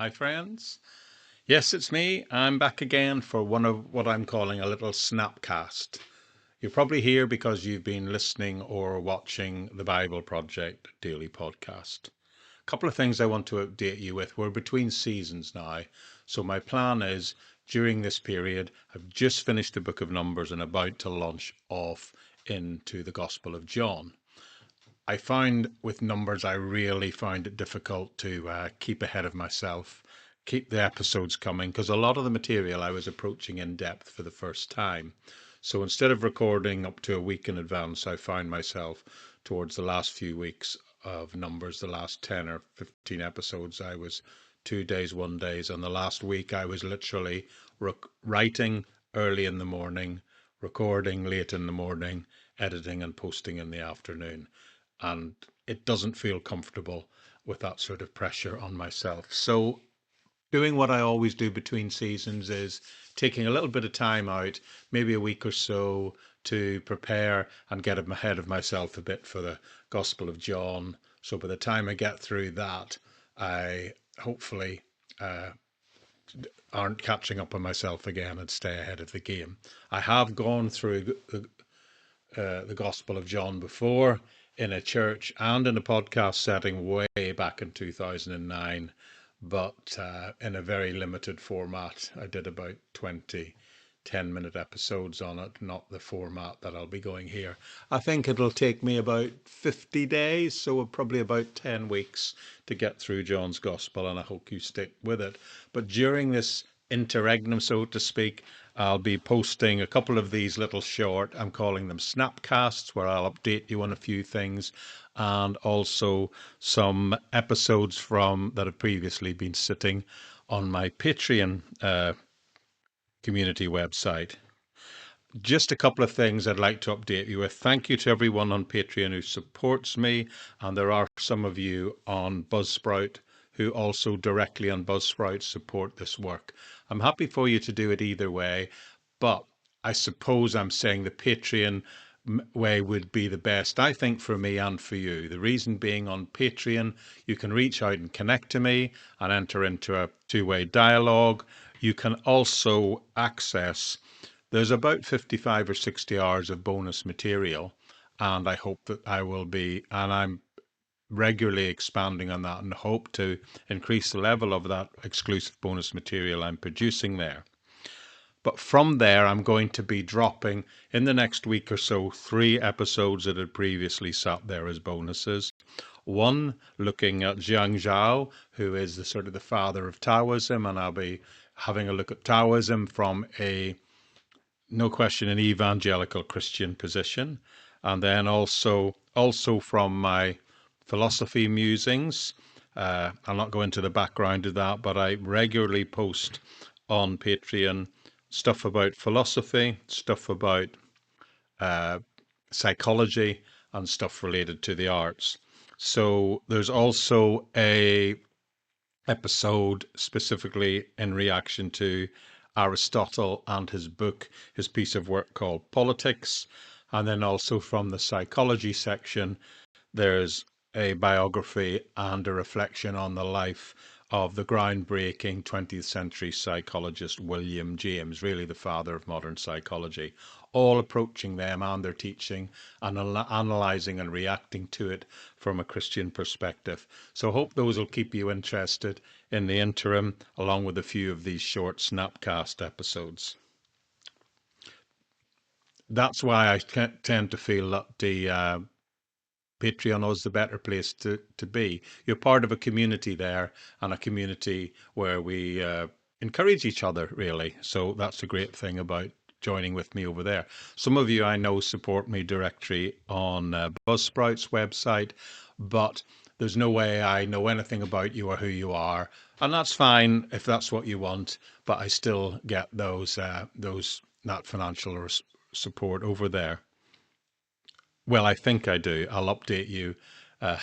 Hi, friends. Yes, it's me. I'm back again for one of what I'm calling a little Snapcast. You're probably here because you've been listening or watching the Bible Project daily podcast. A couple of things I want to update you with. We're between seasons now. So, my plan is during this period, I've just finished the book of Numbers and about to launch off into the Gospel of John. I find with numbers, I really find it difficult to keep ahead of myself, keep the episodes coming, because a lot of the material I was approaching in depth for the first time. So instead of recording up to a week in advance, I found myself towards the last few weeks of numbers, the last 10 or 15 episodes, I was 2 days, 1 days. And the last week, I was literally writing early in the morning, recording late in the morning, editing and posting in the afternoon, and it doesn't feel comfortable with that sort of pressure on myself. So, doing what I always do between seasons is taking a little bit of time out, maybe a week or so, to prepare and get ahead of myself a bit for the Gospel of John. So, by the time I get through that, I hopefully aren't catching up on myself again and stay ahead of the game. I have gone through the Gospel of John before in a church and in a podcast setting way back in 2009, but in a very limited format. I did about 20 10-minute episodes on it, not the format that I'll be going here. I think it'll take me about 50 days, so probably about 10 weeks to get through John's Gospel, and I hope you stick with it. But during this interregnum, so to speak, I'll be posting a couple of these little short, I'm calling them Snapcasts, where I'll update you on a few things, and also some episodes from that have previously been sitting on my Patreon community website. Just a couple of things I'd like to update you with. Thank you to everyone on Patreon who supports me, and there are some of you on Buzzsprout who also directly on Buzzsprout support this work. I'm happy for you to do it either way, but I suppose I'm saying the Patreon way would be the best, I think, for me and for you. The reason being, on Patreon, you can reach out and connect to me and enter into a two-way dialogue. You can also access, there's about 55 or 60 hours of bonus material, and I hope that I will be, and I'm regularly expanding on that and hope to increase the level of that exclusive bonus material I'm producing there. But from there, I'm going to be dropping in the next week or so 3 episodes that had previously sat there as bonuses. One looking at Jiang Zhao, who is the sort of the father of Taoism, and I'll be having a look at Taoism from a, no question, an evangelical Christian position, and then also from my philosophy musings. I'll not go into the background of that, but I regularly post on Patreon stuff about philosophy, stuff about psychology, and stuff related to the arts. So there's also a episode specifically in reaction to Aristotle and his book, his piece of work called Politics. And then also from the psychology section, there's a biography and a reflection on the life of the groundbreaking 20th century psychologist William James, really the father of modern psychology, all approaching them and their teaching and analysing and reacting to it from a Christian perspective. So I hope those will keep you interested in the interim, along with a few of these short Snapcast episodes. That's why I tend to feel that the Patreon is the better place to be. You're part of a community there, and a community where we encourage each other, really. So that's a great thing about joining with me over there. Some of you I know support me directly on Buzzsprout's website, but there's no way I know anything about you or who you are, and that's fine if that's what you want. But I still get that financial support over there. Well, I think I do. I'll update you. Uh,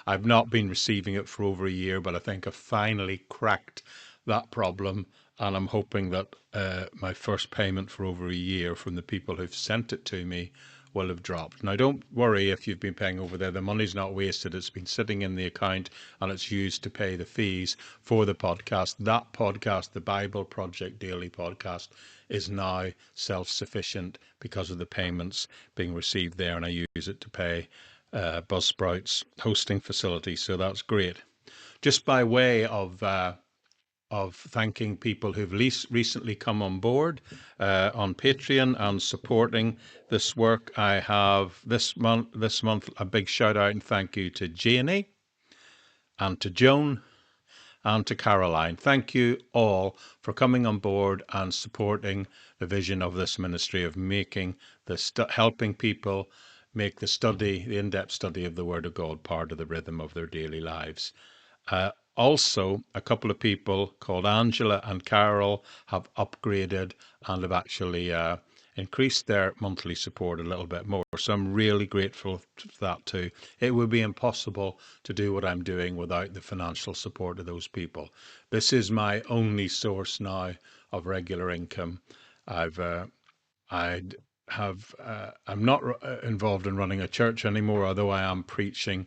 I've not been receiving it for over a year, but I think I've finally cracked that problem. And I'm hoping that my first payment for over a year from the people who've sent it to me will have dropped. Now, don't worry if you've been paying over there. The money's not wasted. It's been sitting in the account and it's used to pay the fees for the podcast. That podcast, the Bible Project Daily podcast, is now self-sufficient because of the payments being received there, and I use it to pay Buzzsprout's hosting facility. So that's great. Just by way of thanking people who've recently come on board on Patreon and supporting this work. I have this month a big shout out and thank you to Janie and to Joan and to Caroline. Thank you all for coming on board and supporting the vision of this ministry of making helping people make the in-depth study of the Word of God part of the rhythm of their daily lives. Also, a couple of people called Angela and Carol have upgraded and have actually increased their monthly support a little bit more. So I'm really grateful for that too. It would be impossible to do what I'm doing without the financial support of those people. This is my only source now of regular income. I'm not involved in running a church anymore, although I am preaching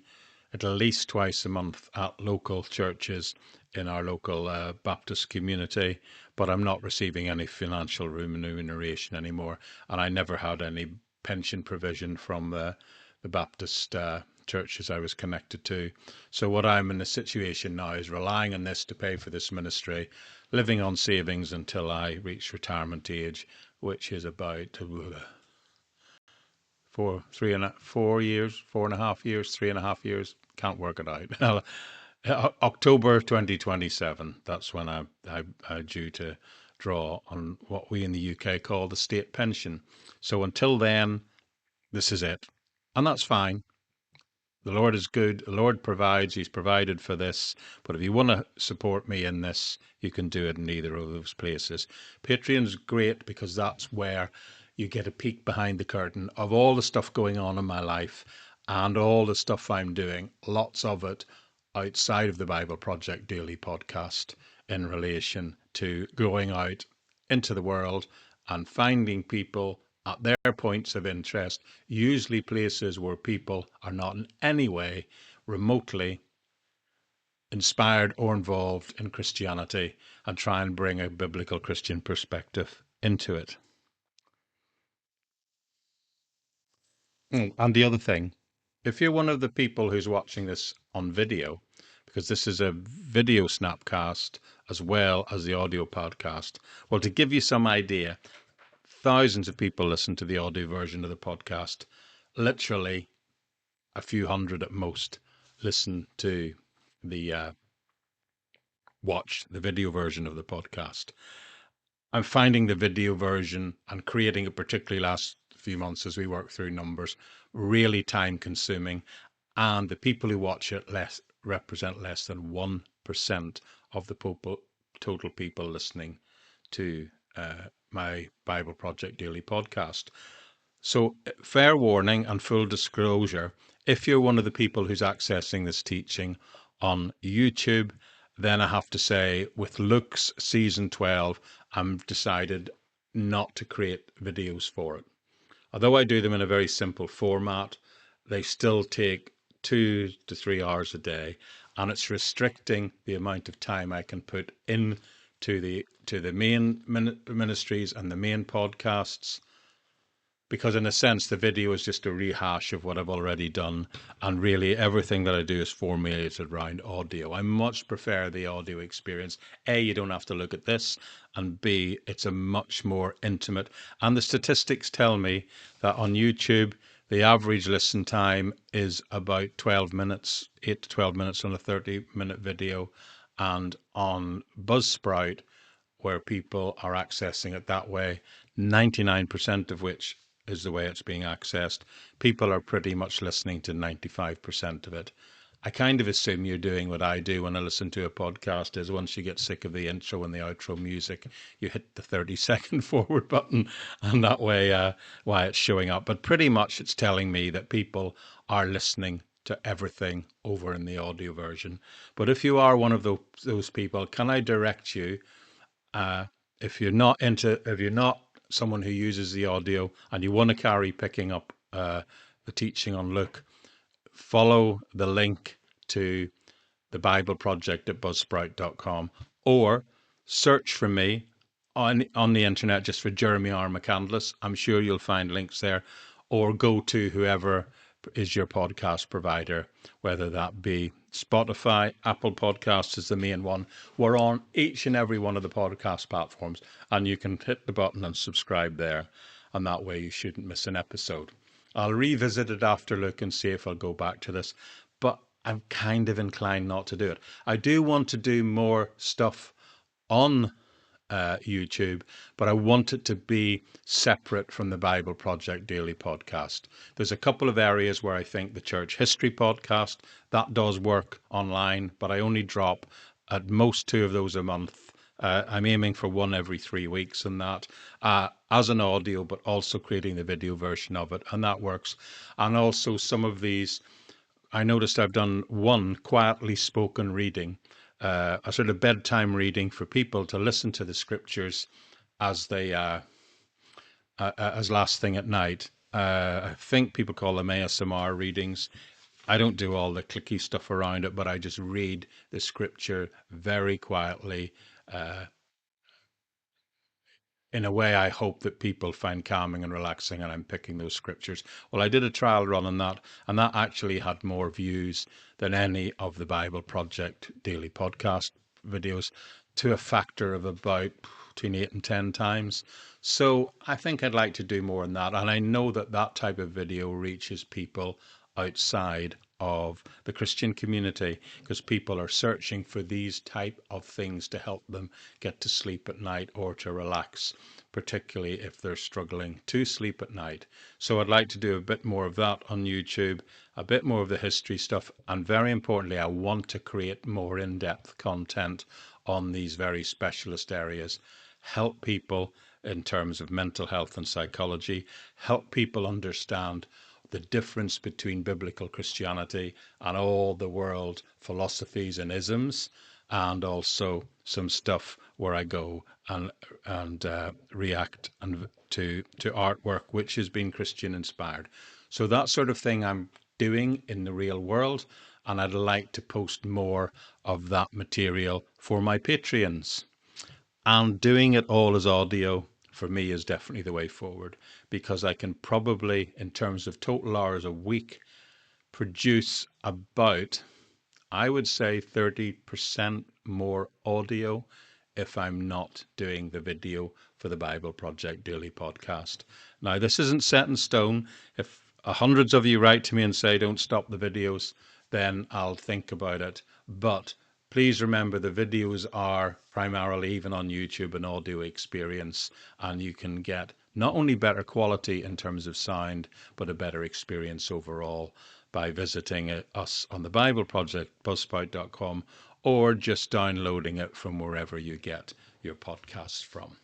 at least twice a month at local churches in our local Baptist community, but I'm not receiving any financial remuneration anymore, and I never had any pension provision from the Baptist churches I was connected to. So what I'm in the situation now is relying on this to pay for this ministry, living on savings until I reach retirement age, which is about 4 years, 4.5 years, 3.5 years. Can't work it out. October 2027. That's when I'm due to draw on what we in the UK call the state pension. So until then, this is it. And that's fine. The Lord is good. The Lord provides. He's provided for this. But if you want to support me in this, you can do it in either of those places. Patreon's great because that's where you get a peek behind the curtain of all the stuff going on in my life and all the stuff I'm doing, lots of it outside of the Bible Project Daily podcast in relation to going out into the world and finding people at their points of interest, usually places where people are not in any way remotely inspired or involved in Christianity, and try and bring a biblical Christian perspective into it. And the other thing, if you're one of the people who's watching this on video, because this is a video snapcast as well as the audio podcast, well, to give you some idea, thousands of people listen to the audio version of the podcast. Literally a few hundred at most listen to watch the video version of the podcast. I'm finding the video version and creating it, particularly last few months as we work through numbers, really time consuming. And the people who watch it represent less than 1% of the total people listening to my Bible Project Daily podcast. So fair warning and full disclosure, if you're one of the people who's accessing this teaching on YouTube, then I have to say with Luke's season 12, I've decided not to create videos for it. Although I do them in a very simple format, they still take 2 to 3 hours a day, and it's restricting the amount of time I can put in to the main ministries and the main podcasts, because in a sense the video is just a rehash of what I've already done, and really everything that I do is formulated around audio. I much prefer the audio experience. A, you don't have to look at this, and B, it's a much more intimate, and the statistics tell me that on YouTube the average listen time is about 12 minutes, 8 to 12 minutes on a 30-minute video, and on Buzzsprout, where people are accessing it that way, 99% of which is the way it's being accessed, people are pretty much listening to 95% of it. I kind of assume you're doing what I do when I listen to a podcast, is once you get sick of the intro and the outro music, you hit the 30-second forward button, and that way why it's showing up. But pretty much it's telling me that people are listening to everything over in the audio version. But if you are one of those people, can I direct you, if you're not someone who uses the audio and you want to carry picking up the teaching on Luke, follow the link to the Bible Project at buzzsprout.com, or search for me on the internet just for Jeremy R. McCandless. I'm sure you'll find links there, or go to whoever is your podcast provider, whether that be Spotify, Apple Podcasts is the main one. We're on each and every one of the podcast platforms, and you can hit the button and subscribe there, and that way you shouldn't miss an episode. I'll revisit it after Luke and see if I'll go back to this, but I'm kind of inclined not to do it. I do want to do more stuff on YouTube, but I want it to be separate from the Bible Project Daily podcast. There's a couple of areas where I think the Church History podcast, that does work online, but I only drop at most 2 of those a month. I'm aiming for 1 every 3 weeks and that as an audio, but also creating the video version of it, and that works. And also some of these, I noticed I've done one quietly spoken reading, a sort of bedtime reading for people to listen to the scriptures as they as last thing at night. I think people call them ASMR readings. I don't do all the clicky stuff around it, but I just read the scripture very quietly, in a way I hope that people find calming and relaxing, and I'm picking those scriptures. Well, I did a trial run on that, and that actually had more views than any of the Bible Project daily podcast videos, to a factor of about between 8 and 10 times. So I think I'd like to do more on that, and I know that that type of video reaches people outside of the Christian community, because people are searching for these type of things to help them get to sleep at night or to relax, particularly if they're struggling to sleep at night. So I'd like to do a bit more of that on YouTube, a bit more of the history stuff, and very importantly, I want to create more in-depth content on these very specialist areas, help people in terms of mental health and psychology, help people understand the difference between biblical Christianity and all the world philosophies and isms, and also some stuff where I go and react to artwork which has been Christian inspired. So that sort of thing I'm doing in the real world, and I'd like to post more of that material for my Patreons. And doing it all as audio for me is definitely the way forward, because I can probably, in terms of total hours a week, produce about, I would say, 30% more audio if I'm not doing the video for the Bible Project Daily podcast. Now, this isn't set in stone. If hundreds of you write to me and say, don't stop the videos, then I'll think about it. But please remember, the videos are primarily, even on YouTube, an audio experience, and you can get not only better quality in terms of sound, but a better experience overall by visiting us on the Bible Project, buzzsprout.com, or just downloading it from wherever you get your podcasts from.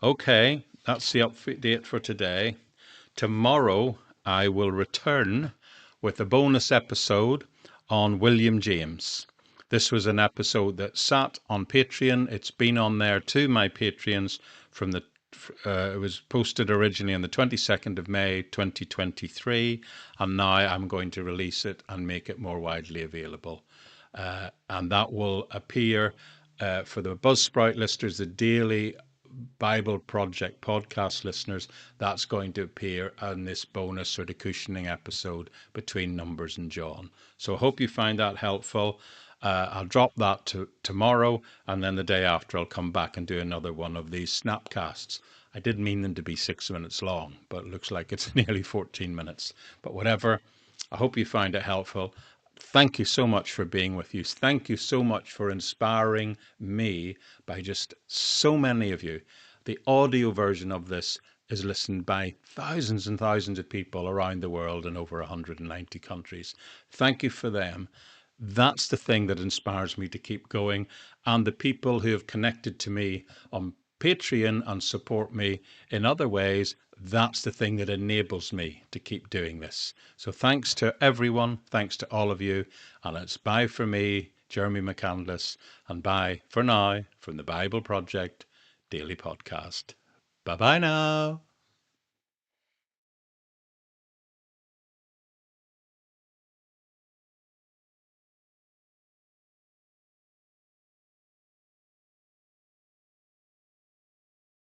Okay, that's the update for today. Tomorrow I will return with a bonus episode on William James. This was an episode that sat on Patreon. It's been on there to my Patreons from the it was posted originally on the 22nd of May 2023, and now I'm going to release it and make it more widely available. And that will appear for the Buzzsprout listeners, the daily Bible Project podcast listeners. That's going to appear in this bonus sort of cushioning episode between Numbers and John. So I hope you find that helpful. I'll drop that tomorrow, and then the day after I'll come back and do another one of these Snapcasts. I did mean them to be 6 minutes long, but it looks like it's nearly 14 minutes. But whatever, I hope you find it helpful. Thank you so much for being with you. Thank you so much for inspiring me by just so many of you. The audio version of this is listened by thousands and thousands of people around the world in over 190 countries. Thank you for them. That's the thing that inspires me to keep going. And the people who have connected to me on Patreon and support me in other ways, that's the thing that enables me to keep doing this. So thanks to everyone. Thanks to all of you. And it's bye for me, Jeremy McCandless, and bye for now from the Bible Project Daily Podcast. Bye-bye now.